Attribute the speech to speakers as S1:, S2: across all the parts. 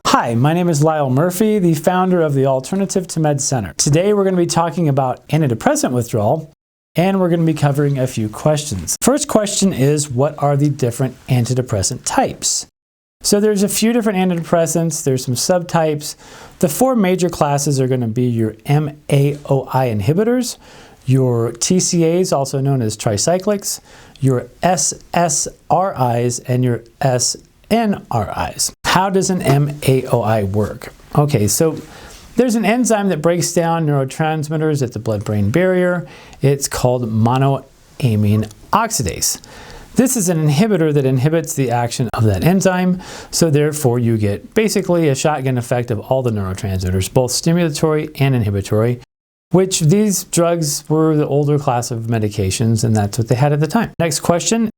S1: Hi, my name is Lyle Murphy, the founder of the Alternative to Med Center. Today we're going to be talking about antidepressant withdrawal, and we're going to be covering a few questions. First question is, what are the different antidepressant types? So there's a few different antidepressants, there's some subtypes. The four major classes are going to be your MAOI inhibitors, your TCAs, also known as tricyclics, your SSRIs, and your SNRIs. How does an MAOI work? Okay, so there's an enzyme that breaks down neurotransmitters at the blood-brain barrier. It's called monoamine oxidase. This is an inhibitor that inhibits the action of that enzyme, so therefore you get basically a shotgun effect of all the neurotransmitters, both stimulatory and inhibitory, which these drugs were the older class of medications, and that's what they had at the time. Next question,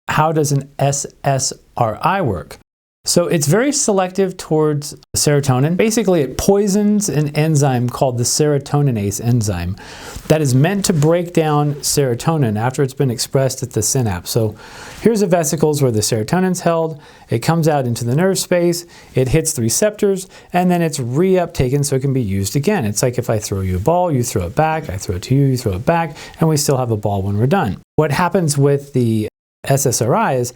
S1: how does an SSRI work? So it's very selective towards serotonin. Basically, it poisons an enzyme called the serotoninase enzyme that is meant to break down serotonin after it's been expressed at the synapse. So here's the vesicles where the serotonin's held. It comes out into the nerve space, it hits the receptors, and then it's reuptaken so it can be used again. It's like if I throw you a ball, you throw it back, I throw it to you, you throw it back, and we still have a ball when we're done. What happens with the SSRI is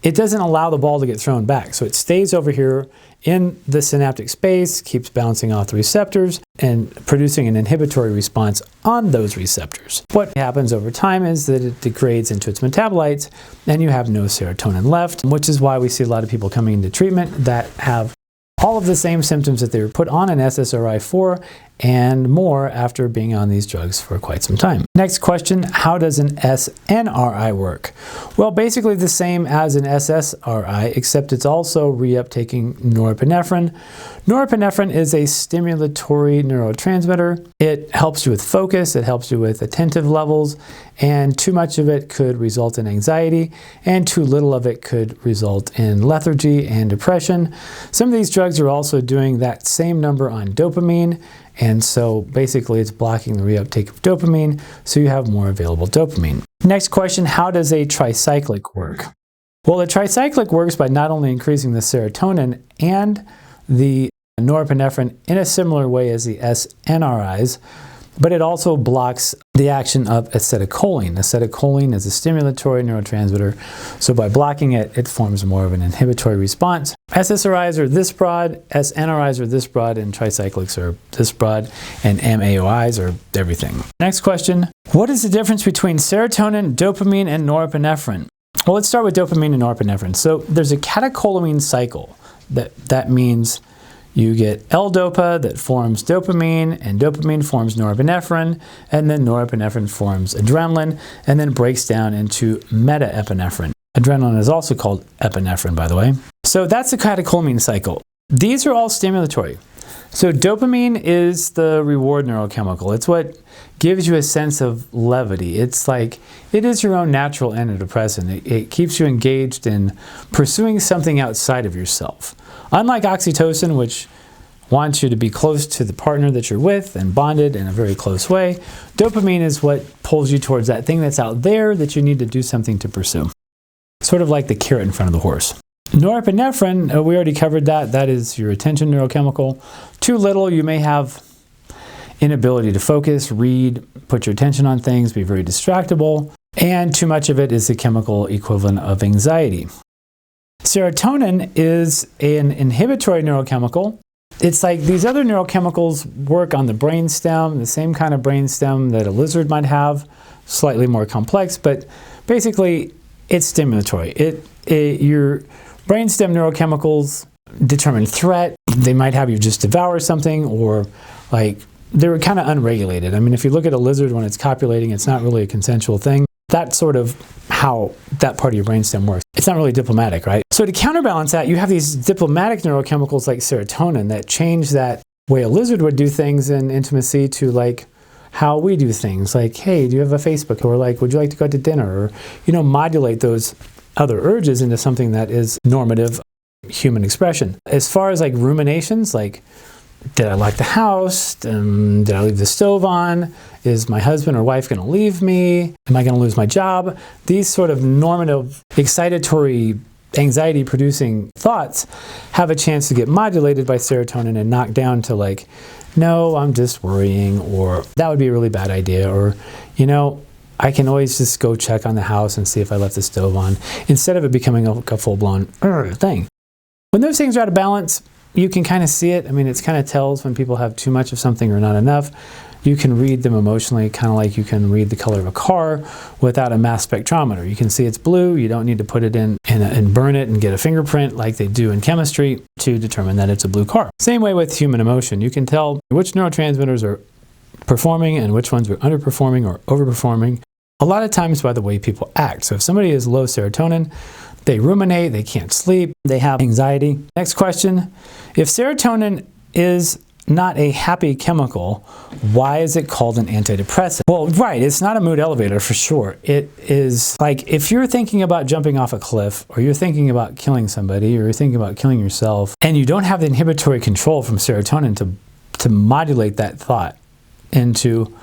S1: it doesn't allow the ball to get thrown back. So it stays over here in the synaptic space, keeps bouncing off the receptors and producing an inhibitory response on those receptors. What happens over time is that it degrades into its metabolites and you have no serotonin left, which is why we see a lot of people coming into treatment that have all of the same symptoms that they were put on an SSRI for and more after being on these drugs for quite some time. Next question, how does an SNRI work? Well, basically the same as an SSRI, except it's also reuptaking norepinephrine. Norepinephrine is a stimulatory neurotransmitter. It helps you with focus, it helps you with attentive levels, and too much of it could result in anxiety, and too little of it could result in lethargy and depression. Some of these drugs are also doing that same number on dopamine, and so basically it's blocking the reuptake of dopamine, so you have more available dopamine. Next question, how does a tricyclic work? Well, a tricyclic works by not only increasing the serotonin and the norepinephrine in a similar way as the SNRIs, but it also blocks the action of acetylcholine. Acetylcholine is a stimulatory neurotransmitter, so by blocking it, it forms more of an inhibitory response. SSRIs are this broad, SNRIs are this broad, and tricyclics are this broad, and MAOIs are everything. Next question, what is the difference between serotonin, dopamine, and norepinephrine? Well, let's start with dopamine and norepinephrine. So there's a catecholamine cycle. That means you get L-DOPA that forms dopamine, and dopamine forms norepinephrine, and then norepinephrine forms adrenaline, and then breaks down into metaepinephrine. Adrenaline is also called epinephrine, by the way. So that's the catecholamine cycle. These are all stimulatory. So dopamine is the reward neurochemical. It's what gives you a sense of levity. It's like, it is your own natural antidepressant. It keeps you engaged in pursuing something outside of yourself. Unlike oxytocin, which wants you to be close to the partner that you're with and bonded in a very close way, dopamine is what pulls you towards that thing that's out there that you need to do something to pursue. Sort of like the carrot in front of the horse. Norepinephrine, we already covered that. That is your attention neurochemical. Too little, you may have inability to focus, read, put your attention on things, be very distractible, and too much of it is the chemical equivalent of anxiety. Serotonin is an inhibitory neurochemical. It's like these other neurochemicals work on the brainstem, the same kind of brainstem that a lizard might have, slightly more complex, but basically it's stimulatory. Your brainstem neurochemicals determine threat. They might have you just devour something, or like they're kind of unregulated. I mean, if you look at a lizard when it's copulating, it's not really a consensual thing. That's sort of how that part of your brainstem works. It's not really diplomatic, right? So to counterbalance that, you have these diplomatic neurochemicals like serotonin that change that way a lizard would do things in intimacy to like how we do things. Like, hey, do you have a Facebook? Or like, would you like to go out to dinner? Or, modulate those other urges into something that is normative human expression. As far as like ruminations, like did I like the house? Did I leave the stove on? Is my husband or wife going to leave me? Am I going to lose my job? These sort of normative, excitatory, anxiety-producing thoughts have a chance to get modulated by serotonin and knocked down to like, no, I'm just worrying, or that would be a really bad idea, or, you know, I can always just go check on the house and see if I left the stove on, instead of it becoming a full-blown thing. When those things are out of balance, you can kind of see it. I mean, it's kind of tells when people have too much of something or not enough. You can read them emotionally, kind of like you can read the color of a car without a mass spectrometer. You can see it's blue. You don't need to put it in and burn it and get a fingerprint like they do in chemistry to determine that it's a blue car. Same way with human emotion. You can tell which neurotransmitters are performing and which ones are underperforming or overperforming a lot of times by the way people act. So if somebody is low serotonin, they ruminate, they can't sleep, they have anxiety. Next question, if serotonin is not a happy chemical, why is it called an antidepressant? Well, right, it's not a mood elevator for sure. It is like if you're thinking about jumping off a cliff, or you're thinking about killing somebody, or you're thinking about killing yourself, and you don't have the inhibitory control from serotonin to modulate that thought into,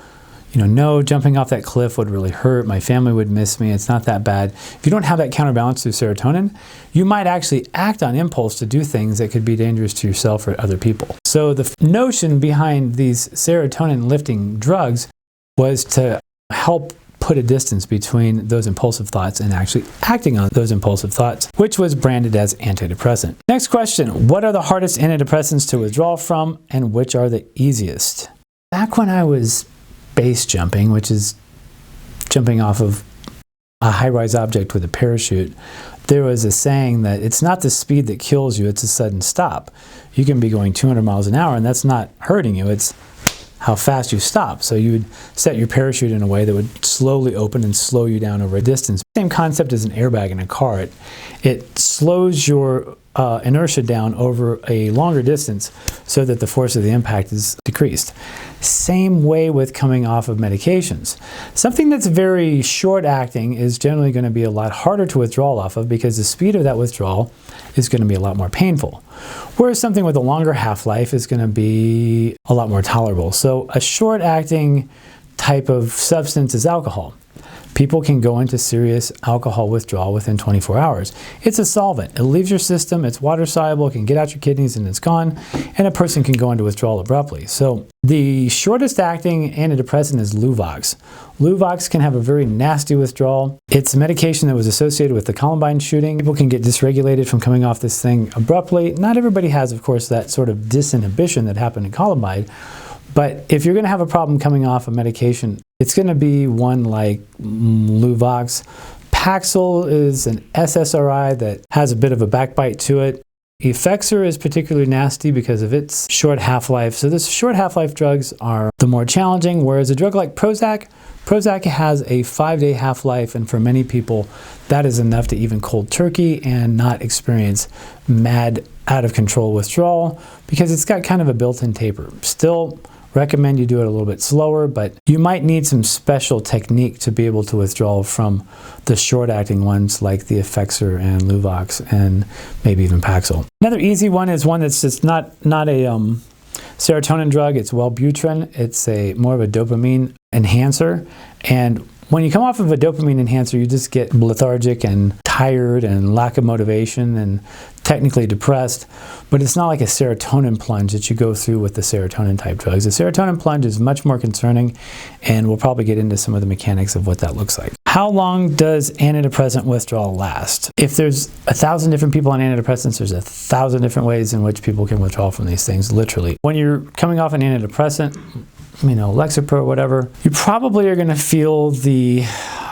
S1: you know, no, jumping off that cliff would really hurt, my family would miss me, it's not that bad. If you don't have that counterbalance through serotonin, you might actually act on impulse to do things that could be dangerous to yourself or other people. So the notion behind these serotonin lifting drugs was to help put a distance between those impulsive thoughts and actually acting on those impulsive thoughts, which was branded as antidepressant. Next question, what are the hardest antidepressants to withdraw from, and which are the easiest? Back when I was base jumping, which is jumping off of a high-rise object with a parachute, there was a saying that it's not the speed that kills you, it's a sudden stop. You can be going 200 miles an hour and that's not hurting you, it's how fast you stop. So you would set your parachute in a way that would slowly open and slow you down over a distance. Same concept as an airbag in a car. It slows your inertia down over a longer distance so that the force of the impact is decreased. Same way with coming off of medications. Something that's very short acting is generally going to be a lot harder to withdraw off of because the speed of that withdrawal is going to be a lot more painful. Whereas something with a longer half-life is going to be a lot more tolerable. So a short acting type of substance is alcohol. People can go into serious alcohol withdrawal within 24 hours. It's a solvent. It leaves your system, it's water soluble, it can get out your kidneys and it's gone, and a person can go into withdrawal abruptly. So the shortest acting antidepressant is Luvox. Luvox can have a very nasty withdrawal. It's a medication that was associated with the Columbine shooting. People can get dysregulated from coming off this thing abruptly. Not everybody has, of course, that sort of disinhibition that happened in Columbine. But if you're going to have a problem coming off a medication, it's going to be one like Luvox. Paxil is an SSRI that has a bit of a backbite to it. Effexor is particularly nasty because of its short half-life. So the short half-life drugs are the more challenging, whereas a drug like Prozac has a 5-day half-life, and for many people, that is enough to even cold turkey and not experience mad, out-of-control withdrawal because it's got kind of a built-in taper. Still recommend you do it a little bit slower, but you might need some special technique to be able to withdraw from the short-acting ones like the Effexor and Luvox and maybe even Paxil. Another easy one is one that's just not a serotonin drug. It's Wellbutrin. It's more of a dopamine enhancer, and when you come off of a dopamine enhancer, you just get lethargic and tired and lack of motivation and technically depressed, but it's not like a serotonin plunge that you go through with the serotonin type drugs. The serotonin plunge is much more concerning, and we'll probably get into some of the mechanics of what that looks like. How long does antidepressant withdrawal last? If there's 1,000 different people on antidepressants, there's 1,000 different ways in which people can withdraw from these things, literally. When you're coming off an antidepressant, Lexapro or whatever, you probably are going to feel the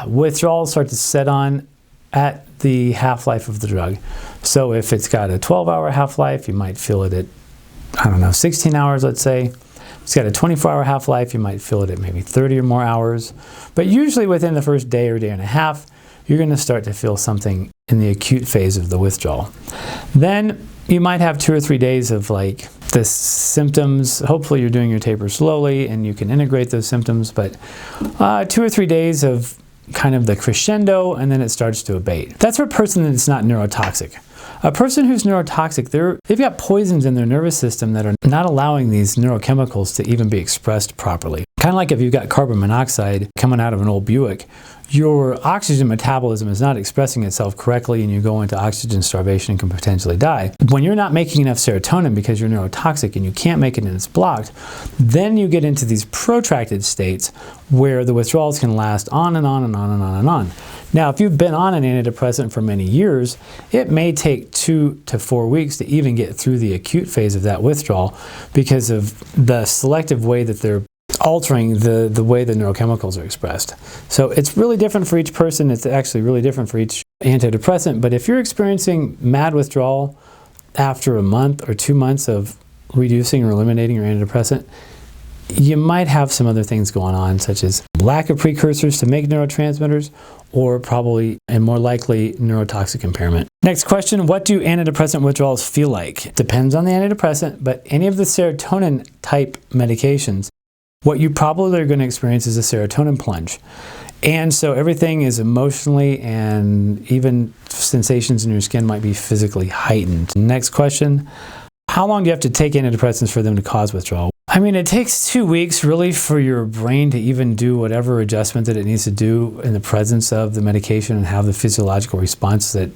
S1: withdrawal start to set on at the half-life of the drug. So if it's got a 12-hour half-life, you might feel it at, 16 hours, let's say. If it's got a 24-hour half-life, you might feel it at maybe 30 or more hours. But usually within the first day or day and a half, you're going to start to feel something in the acute phase of the withdrawal. Then you might have 2 or 3 days of the symptoms. Hopefully you're doing your taper slowly and you can integrate those symptoms, but 2 or 3 days of kind of the crescendo, and then it starts to abate. That's for a person that's not neurotoxic. A person who's neurotoxic, they've got poisons in their nervous system that are not allowing these neurochemicals to even be expressed properly. Kind of like if you've got carbon monoxide coming out of an old Buick, your oxygen metabolism is not expressing itself correctly and you go into oxygen starvation and can potentially die. When you're not making enough serotonin because you're neurotoxic and you can't make it and it's blocked, then you get into these protracted states where the withdrawals can last on and on and on and on and on. Now, if you've been on an antidepressant for many years, it may take 2 to 4 weeks to even get through the acute phase of that withdrawal because of the selective way that they're altering the way the neurochemicals are expressed. So it's really different for each person. It's actually really different for each antidepressant. But if you're experiencing mad withdrawal after a month or 2 months of reducing or eliminating your antidepressant, you might have some other things going on, such as lack of precursors to make neurotransmitters, or probably, and more likely, neurotoxic impairment. Next question, what do antidepressant withdrawals feel like? Depends on the antidepressant, but any of the serotonin type medications, what you probably are going to experience is a serotonin plunge. And so everything is emotionally and even sensations in your skin might be physically heightened. Next question, how long do you have to take antidepressants for them to cause withdrawal? I mean, it takes 2 weeks really for your brain to even do whatever adjustment that it needs to do in the presence of the medication and have the physiological response that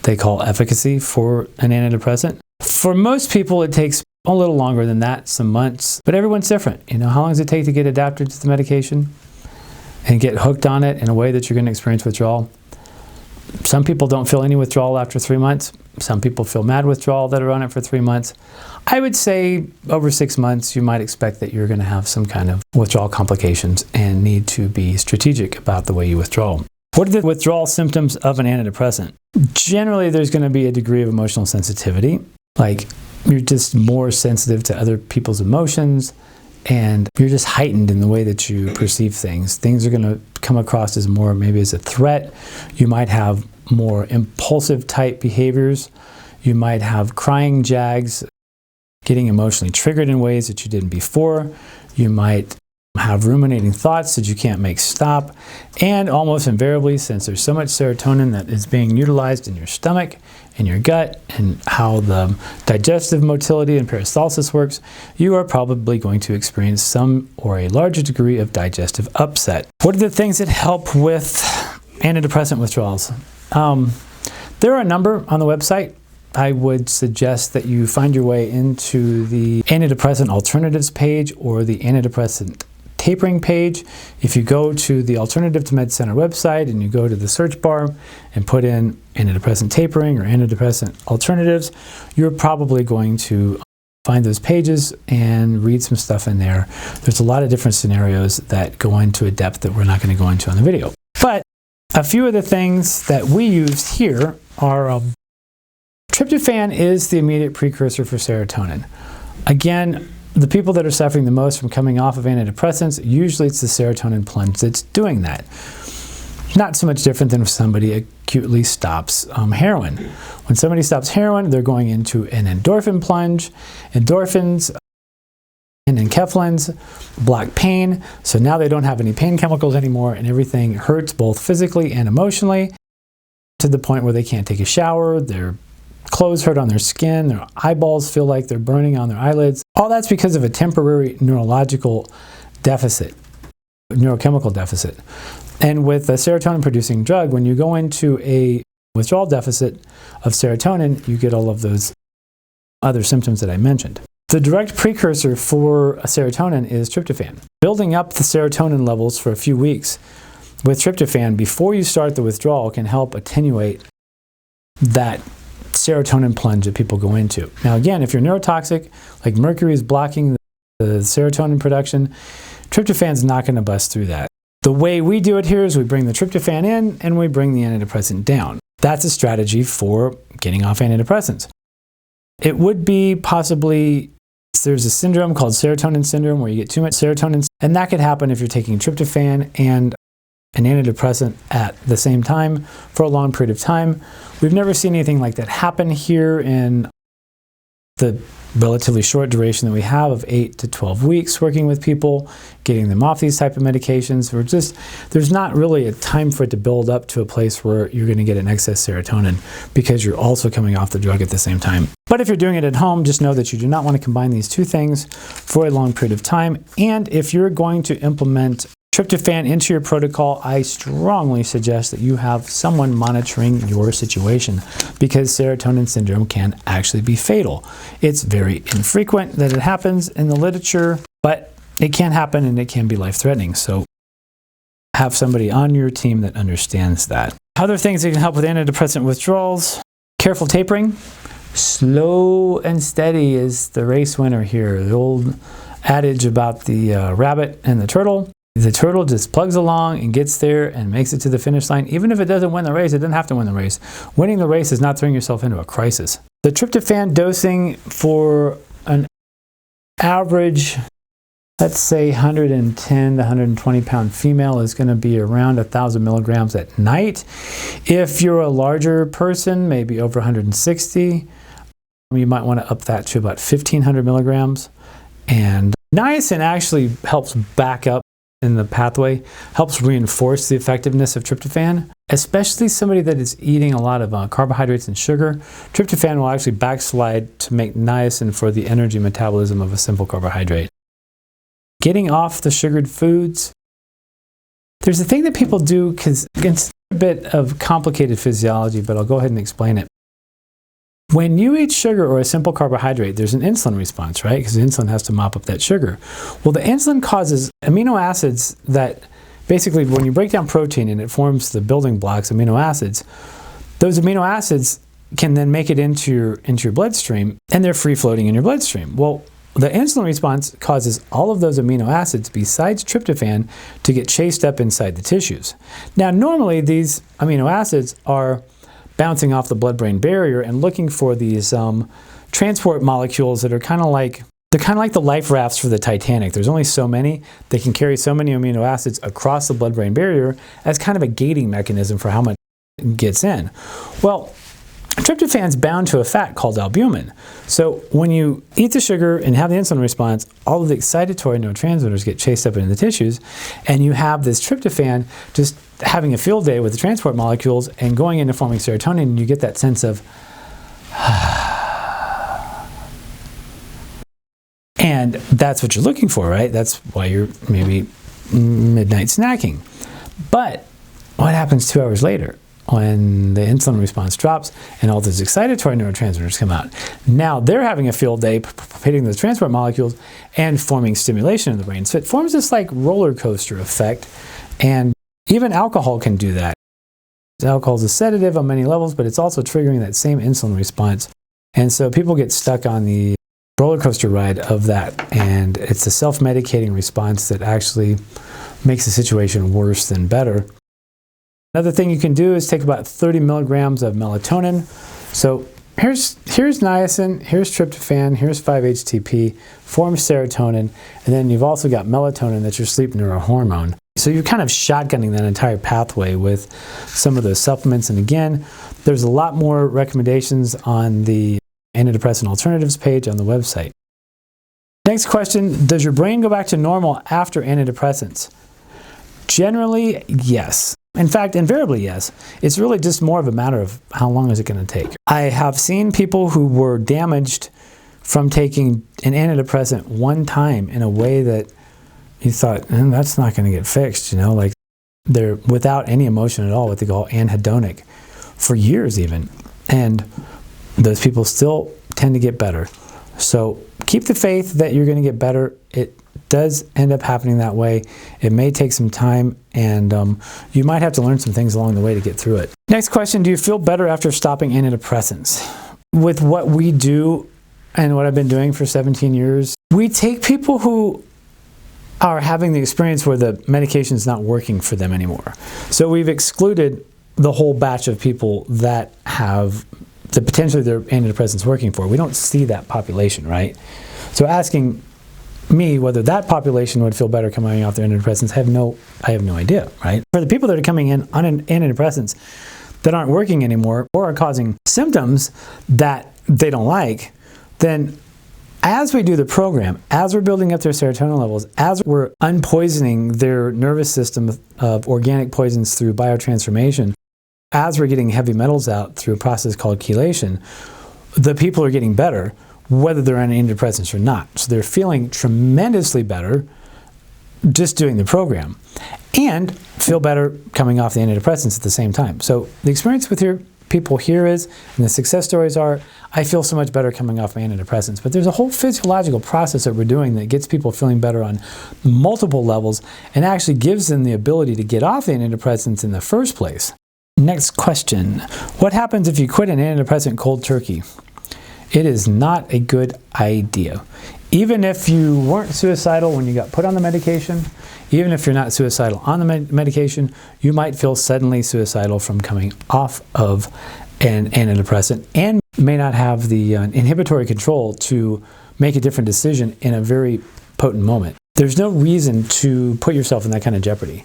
S1: they call efficacy for an antidepressant. For most people, it takes a little longer than that, some months, but everyone's different. You know, how long does it take to get adapted to the medication and get hooked on it in a way that you're going to experience withdrawal? Some people don't feel any withdrawal after 3 months. Some people feel mad withdrawal that are on it for 3 months. I would say over 6 months, you might expect that you're going to have some kind of withdrawal complications and need to be strategic about the way you withdraw. What are the withdrawal symptoms of an antidepressant? Generally, there's going to be a degree of emotional sensitivity, like you're just more sensitive to other people's emotions, and you're just heightened in the way that you perceive things. Things are going to come across as more maybe as a threat. You might have more impulsive type behaviors. You might have crying jags, getting emotionally triggered in ways that you didn't before. You might have ruminating thoughts that you can't make stop. And almost invariably, since there's so much serotonin that is being utilized in your stomach, in your gut, and how the digestive motility and peristalsis works, you are probably going to experience some or a larger degree of digestive upset. What are the things that help with antidepressant withdrawals? There are a number on the website. I would suggest that you find your way into the antidepressant alternatives page or the antidepressant tapering page. If you go to the Alternative to Med Center website and you go to the search bar and put in antidepressant tapering or antidepressant alternatives, you're probably going to find those pages and read some stuff in there. There's a lot of different scenarios that go into a depth that we're not going to go into on the video. But a few of the things that we use here are tryptophan is the immediate precursor for serotonin. Again, the people that are suffering the most from coming off of antidepressants, usually it's the serotonin plunge that's doing that. Not so much different than if somebody acutely stops heroin. When somebody stops heroin, they're going into an endorphin plunge. Endorphins and enkephalins block pain, so now they don't have any pain chemicals anymore, and everything hurts both physically and emotionally to the point where they can't take a shower, their clothes hurt on their skin, their eyeballs feel like they're burning on their eyelids. All that's because of a temporary neurological deficit, neurochemical deficit. And with a serotonin-producing drug, when you go into a withdrawal deficit of serotonin, you get all of those other symptoms that I mentioned. The direct precursor for serotonin is tryptophan. Building up the serotonin levels for a few weeks with tryptophan before you start the withdrawal can help attenuate that serotonin plunge that people go into. Now again, if you're neurotoxic, like mercury is blocking the serotonin production, tryptophan's not going to bust through that. The way we do it here is we bring the tryptophan in and we bring the antidepressant down. That's a strategy for getting off antidepressants. It would be possibly, there's a syndrome called serotonin syndrome where you get too much serotonin, and that could happen if you're taking tryptophan and an antidepressant at the same time for a long period of time. We've never seen anything like that happen here in the relatively short duration that we have of 8 to 12 weeks working with people, getting them off these type of medications. There's not really a time for it to build up to a place where you're going to get an excess serotonin because you're also coming off the drug at the same time. But if you're doing it at home, just know that you do not want to combine these two things for a long period of time. And if you're going to implement tryptophan into your protocol, I strongly suggest that you have someone monitoring your situation because serotonin syndrome can actually be fatal. It's very infrequent that it happens in the literature, but it can happen and it can be life-threatening. So have somebody on your team that understands that. Other things that can help with antidepressant withdrawals: careful tapering. Slow and steady is the race winner here. The old adage about the rabbit and the turtle. The turtle just plugs along and gets there and makes it to the finish line. Even if it doesn't win the race, it doesn't have to win the race. Winning the race is not throwing yourself into a crisis. The tryptophan dosing for an average, let's say 110 to 120 pound female, is going to be around 1,000 milligrams at night. If you're a larger person, maybe over 160, you might want to up that to about 1,500 milligrams. And niacin actually helps back up in the pathway, helps reinforce the effectiveness of tryptophan, especially somebody that is eating a lot of carbohydrates and sugar. Tryptophan will actually backslide to make niacin for the energy metabolism of a simple carbohydrate. Getting off the sugared foods. There's a thing that people do, because it's a bit of complicated physiology, but I'll go ahead and explain it. When you eat sugar or a simple carbohydrate, there's an insulin response, right? Because insulin has to mop up that sugar. Well, the insulin causes amino acids that basically, when you break down protein and it forms the building blocks, amino acids, those amino acids can then make it into your bloodstream, and they're free floating in your bloodstream. Well, the insulin response causes all of those amino acids besides tryptophan to get chased up inside the tissues. Now, normally these amino acids are bouncing off the blood-brain barrier and looking for these transport molecules that are kind of like the life rafts for the Titanic. There's only so many. They can carry so many amino acids across the blood-brain barrier as kind of a gating mechanism for how much gets in. Well, tryptophan's bound to a fat called albumin. So when you eat the sugar and have the insulin response, all of the excitatory neurotransmitters get chased up into the tissues, and you have this tryptophan just having a field day with the transport molecules and going into forming serotonin, and you get that sense of and that's what you're looking for, right? That's why you're maybe midnight snacking. But what happens 2 hours later when the insulin response drops and all those excitatory neurotransmitters come out? Now they're having a field day hitting those transport molecules and forming stimulation in the brain. So it forms this like roller coaster effect, and even alcohol can do that. Alcohol is a sedative on many levels, but it's also triggering that same insulin response. And so people get stuck on the roller coaster ride of that, and it's a self-medicating response that actually makes the situation worse than better. Another thing you can do is take about 30 milligrams of melatonin. So here's niacin, here's tryptophan, here's 5-HTP, forms serotonin, and then you've also got melatonin, that's your sleep neurohormone. So you're kind of shotgunning that entire pathway with some of those supplements. And again, there's a lot more recommendations on the antidepressant alternatives page on the website. Next question, does your brain go back to normal after antidepressants? Generally, yes. In fact, invariably, yes. It's really just more of a matter of how long is it going to take. I have seen people who were damaged from taking an antidepressant one time in a way that you thought, that's not going to get fixed, like they're without any emotion at all, what they call anhedonic, for years even. And those people still tend to get better. So keep the faith that you're going to get better. It does end up happening that way. It may take some time, and you might have to learn some things along the way to get through it. Next question, do you feel better after stopping antidepressants? With what we do and what I've been doing for 17 years, we take people who are having the experience where the medication is not working for them anymore. So we've excluded the whole batch of people that have the potentially their antidepressants working for. We don't see that population, right? So asking me whether that population would feel better coming off their antidepressants, I have no idea, right? For the people that are coming in on antidepressants that aren't working anymore or are causing symptoms that they don't like, then as we do the program, as we're building up their serotonin levels, as we're unpoisoning their nervous system of organic poisons through biotransformation, as we're getting heavy metals out through a process called chelation, the people are getting better, whether they're on antidepressants or not. So they're feeling tremendously better just doing the program, and feel better coming off the antidepressants at the same time. So the experience with your people here is, and the success stories are, I feel so much better coming off my antidepressants. But there's a whole physiological process that we're doing that gets people feeling better on multiple levels and actually gives them the ability to get off the antidepressants in the first place. Next question. What happens if you quit an antidepressant cold turkey? It is not a good idea. Even if you weren't suicidal when you got put on the medication, even if you're not suicidal on the medication, you might feel suddenly suicidal from coming off of an antidepressant and may not have the inhibitory control to make a different decision in a very potent moment. There's no reason to put yourself in that kind of jeopardy,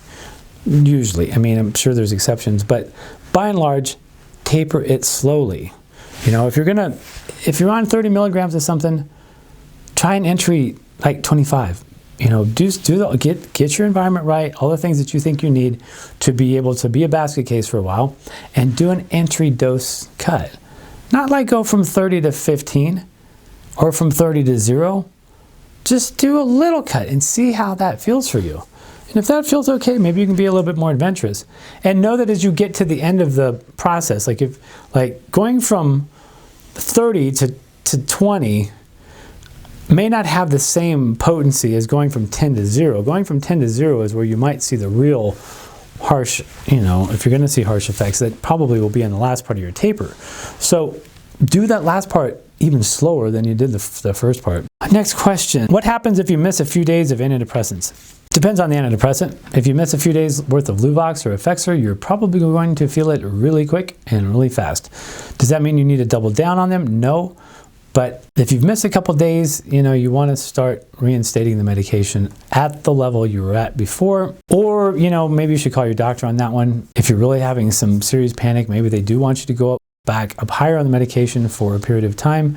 S1: usually. I mean, I'm sure there's exceptions, but by and large, taper it slowly. You know, if you're on 30 milligrams of something, try an entry like 25. You know, get your environment right, all the things that you think you need to be able to be a basket case for a while, and do an entry dose cut. Not like go from 30 to 15 or from 30 to 0. Just do a little cut and see how that feels for you. And if that feels okay, maybe you can be a little bit more adventurous. And know that as you get to the end of the process, like going from 30 to 20 may not have the same potency as going from 10 to 0. Going from 10 to 0 is where you might see the real harsh, you know, if you're going to see harsh effects, that probably will be in the last part of your taper. So do that last part even slower than you did the first part. Next question. What happens if you miss a few days of antidepressants? Depends on the antidepressant. If you miss a few days worth of Luvox or Effexor, you're probably going to feel it really quick and really fast. Does that mean you need to double down on them? No. But if you've missed a couple days, you know, you want to start reinstating the medication at the level you were at before. Or, you know, maybe you should call your doctor on that one. If you're really having some serious panic, maybe they do want you to go back up higher on the medication for a period of time.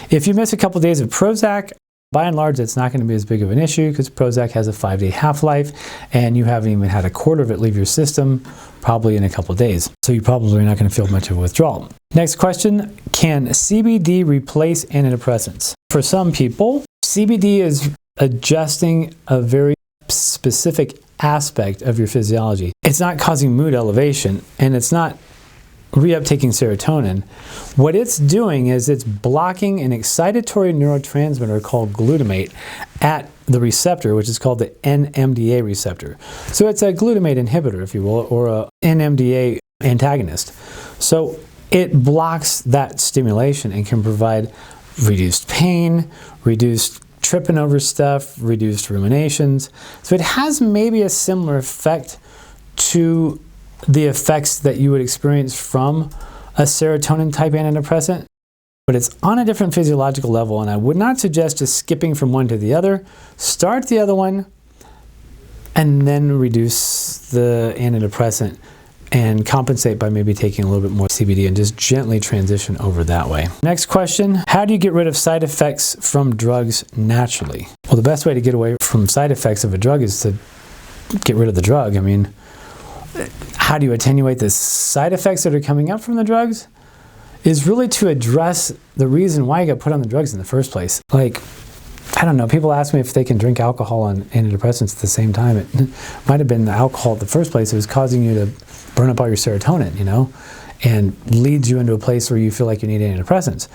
S1: If you miss a couple days of Prozac, by and large, it's not going to be as big of an issue because Prozac has a 5-day half-life and you haven't even had a quarter of it leave your system probably in a couple days. So you probably are not going to feel much of a withdrawal. Next question, can CBD replace antidepressants? For some people, CBD is adjusting a very specific aspect of your physiology. It's not causing mood elevation and it's not reuptaking serotonin. What it's doing is it's blocking an excitatory neurotransmitter called glutamate at the receptor, which is called the NMDA receptor. So it's a glutamate inhibitor, if you will, or a NMDA antagonist. So it blocks that stimulation and can provide reduced pain, reduced tripping over stuff, reduced ruminations. So it has maybe a similar effect to the effects that you would experience from a serotonin type antidepressant, but it's on a different physiological level, and I would not suggest just skipping from one to the other. Start the other one and then reduce the antidepressant and compensate by maybe taking a little bit more CBD and just gently transition over that way. Next question, how do you get rid of side effects from drugs naturally? Well, the best way to get away from side effects of a drug is to get rid of the drug. I mean, how do you attenuate the side effects that are coming up from the drugs? Is really to address the reason why you got put on the drugs in the first place. Like, I don't know, people ask me if they can drink alcohol and antidepressants at the same time. It might have been the alcohol at the first place that was causing you to burn up all your serotonin, you know, and leads you into a place where you feel like you need antidepressants.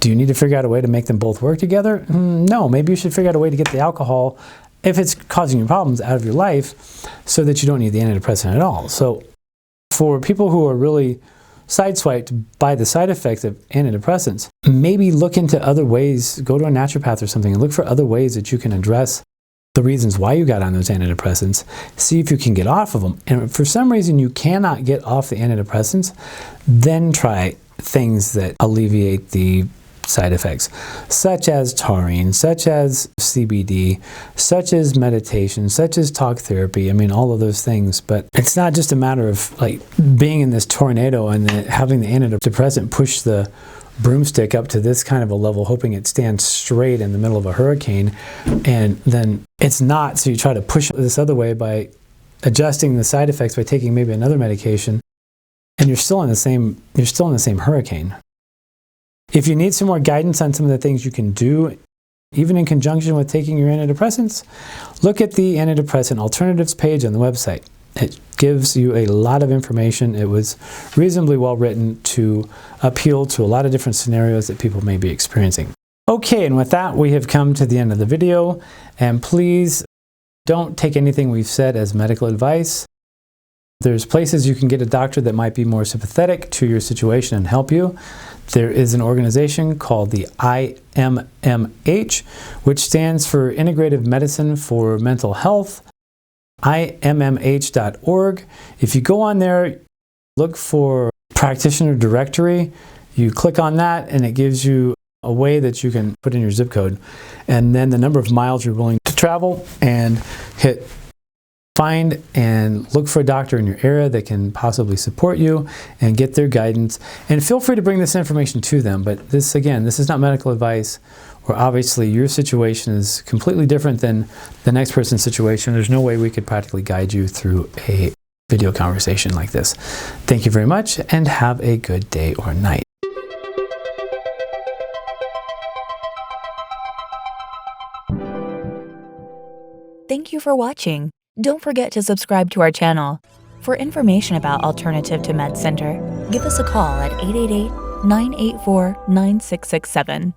S1: Do you need to figure out a way to make them both work together? No, maybe you should figure out a way to get the alcohol, if it's causing you problems, out of your life so that you don't need the antidepressant at all. So for people who are really sideswiped by the side effects of antidepressants, maybe look into other ways, go to a naturopath or something and look for other ways that you can address the reasons why you got on those antidepressants, see if you can get off of them. And if for some reason you cannot get off the antidepressants, then try things that alleviate the side effects, such as taurine, such as CBD, such as meditation, such as talk therapy. I mean, all of those things. But it's not just a matter of like being in this tornado and having the antidepressant push the broomstick up to this kind of a level, hoping it stands straight in the middle of a hurricane, and then it's not, so you try to push this other way by adjusting the side effects by taking maybe another medication, and you're still in the same hurricane. If you need some more guidance on some of the things you can do, even in conjunction with taking your antidepressants, look at the antidepressant alternatives page on the website. It gives you a lot of information. It was reasonably well written to appeal to a lot of different scenarios that people may be experiencing. Okay, and with that, we have come to the end of the video, and please don't take anything we've said as medical advice. There's places you can get a doctor that might be more sympathetic to your situation and help you. There is an organization called the IMMH, which stands for Integrative Medicine for Mental Health, IMMH.org. If you go on there, look for practitioner directory, you click on that and it gives you a way that you can put in your zip code and then the number of miles you're willing to travel, and hit find and look for a doctor in your area that can possibly support you and get their guidance. And feel free to bring this information to them. But this, again, this is not medical advice, or obviously your situation is completely different than the next person's situation. There's no way we could practically guide you through a video conversation like this. Thank you very much, and have a good day or night.
S2: Thank you for watching. Don't forget to subscribe to our channel. For information about Alternative to Med Center, give us a call at 888-984-9667.